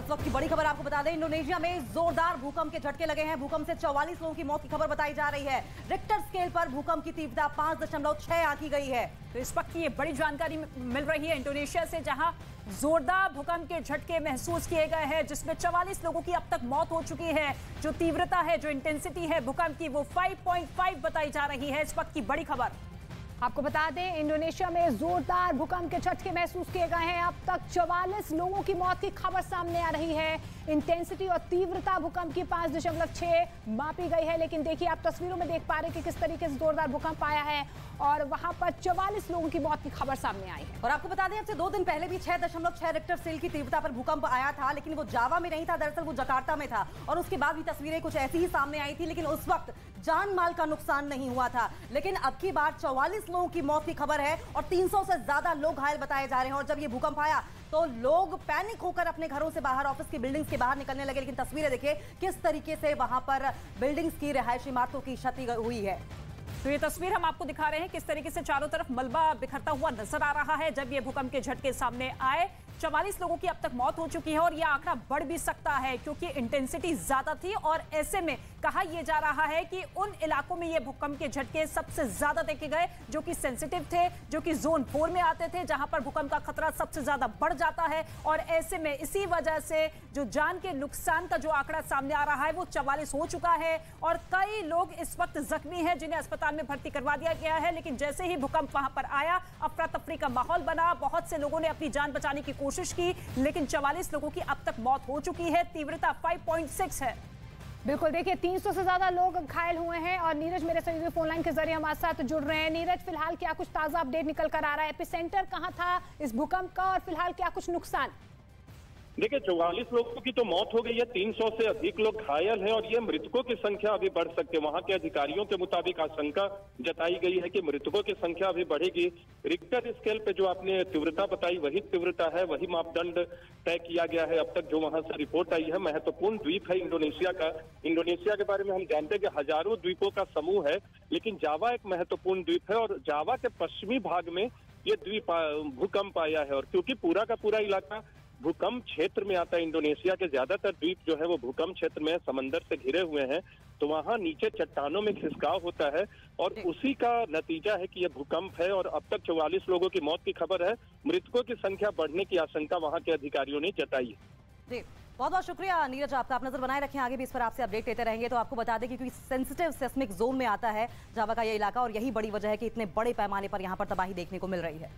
इस वक्त की बड़ी खबर आपको बता दें, इंडोनेशिया में जोरदार भूकंप के झटके लगे हैं। भूकंप से 44 लोगों की मौत की खबर बताई जा रही है। रिक्टर स्केल पर भूकंप की तीव्रता 5.6 आंकी गई है। तो इस वक्त की ये बड़ी जानकारी मिल रही है इंडोनेशिया से, जहां जोरदार भूकंप के झटके महसूस किए गए हैं, जिसमें 44 लोगों की अब तक मौत हो चुकी है। जो तीव्रता है, जो इंटेंसिटी है भूकंप की, वो 5.5 बताई जा रही है। इस वक्त की बड़ी खबर आपको बता दें, इंडोनेशिया में जोरदार भूकंप के झटके महसूस किए गए हैं। अब तक 44 लोगों की मौत की खबर सामने आ रही है। इंटेंसिटी और तीव्रता भूकंप की 5.6 मापी गई है। लेकिन देखिए, आप तस्वीरों में देख पा रहे हैं कि किस तरीके से जोरदार भूकंप आया है और वहां पर 44 लोगों की मौत की खबर सामने आई है। और आपको बता दें, अब से 2 दिन पहले भी 6.6 रिक्टर स्केल की तीव्रता पर भूकंप आया था, लेकिन वो जावा में नहीं था, दरअसल वो जकार्ता में था। और उसके बाद भी तस्वीरें कुछ ऐसी ही सामने आई थी, लेकिन उस वक्त जान माल का नुकसान नहीं हुआ था। लेकिन अब की बार 44 लोगों की मौत की खबर है और 300 से ज्यादा लोग घायल बताए जा रहे हैं। और जब ये भूकंप आया तो लोग पैनिक होकर अपने घरों से बाहर, ऑफिस की बिल्डिंग्स के बाहर निकलने लगे। लेकिन तस्वीरें देखिए किस तरीके से वहां पर बिल्डिंग्स की रिहायशी इमारतों की क्षति हुई है। तो ये तस्वीर हम आपको दिखा रहे हैं किस तरीके से चारों तरफ मलबा बिखरता हुआ नजर आ रहा है। जब ये भूकंप के झटके सामने आए, 44 लोगों की अब तक मौत हो चुकी है और यह आंकड़ा बढ़ भी सकता है, क्योंकि इंटेंसिटी ज्यादा थी। और ऐसे में कहा यह जा रहा है कि उन इलाकों में ये भूकंप के झटके सबसे ज्यादा देखे गए, जो कि सेंसिटिव थे, जो कि जोन 4 में आते थे, जहां पर भूकंप का खतरा सबसे ज्यादा बढ़ जाता है। और ऐसे में इसी वजह से जो जान के नुकसान का जो आंकड़ा सामने आ रहा है वो 44 हो चुका है। और कई लोग इस वक्त जख्मी हैं, जिन्हें अस्पताल में भर्ती करवा दिया गया है। लेकिन जैसे ही भूकंप वहां पर आया, अफरा तफरी का माहौल बना। बहुत से लोगों ने अपनी जान बचाने की कोशिश की, लेकिन 44 लोगों की अब तक मौत हो चुकी है। तीव्रता 5.6 है। बिल्कुल, देखिए 300 से ज्यादा लोग घायल हुए हैं। और नीरज मेरे सहयोगी फोन लाइन के जरिए हमारे साथ जुड़ रहे हैं। नीरज, फिलहाल क्या कुछ ताजा अपडेट निकल कर आ रहा है? एपिसेंटर कहां था इस भूकंप का और फिलहाल क्या कुछ नुकसान? देखिए, 44 लोगों की तो मौत हो गई है, 300 से अधिक लोग घायल हैं और ये मृतकों की संख्या अभी बढ़ सकती है। वहां के अधिकारियों के मुताबिक आशंका जताई गई है कि मृतकों की संख्या अभी बढ़ेगी। रिक्टर स्केल पे जो आपने तीव्रता बताई, वही तीव्रता है, वही मापदंड तय किया गया है। अब तक जो वहां से रिपोर्ट आई है, महत्वपूर्ण द्वीप है इंडोनेशिया का। इंडोनेशिया के बारे में हम जानते हैं कि हजारों द्वीपों का समूह है, लेकिन जावा एक महत्वपूर्ण द्वीप है और जावा के पश्चिमी भाग में ये द्वीप भूकंप आया है। और क्योंकि पूरा का पूरा इलाका भूकंप क्षेत्र में आता है, इंडोनेशिया के ज्यादातर द्वीप जो है वो भूकंप क्षेत्र में समंदर से घिरे हुए हैं, तो वहां नीचे चट्टानों में खिसकाव होता है और उसी का नतीजा है कि यह भूकंप है। और अब तक 44 लोगों की मौत की खबर है। मृतकों की संख्या बढ़ने की आशंका वहां के अधिकारियों ने जताई है। जी, बहुत बहुत शुक्रिया नीरज, आपका। आप नजर बनाए रखें, आगे भी इस पर आपसे अपडेट लेते रहेंगे। तो आपको बता दें कि क्योंकि सेंसिटिव सेस्मिक जोन में आता है जावा का ये इलाका, और यही बड़ी वजह है कि इतने बड़े पैमाने पर यहाँ पर तबाही देखने को मिल रही है।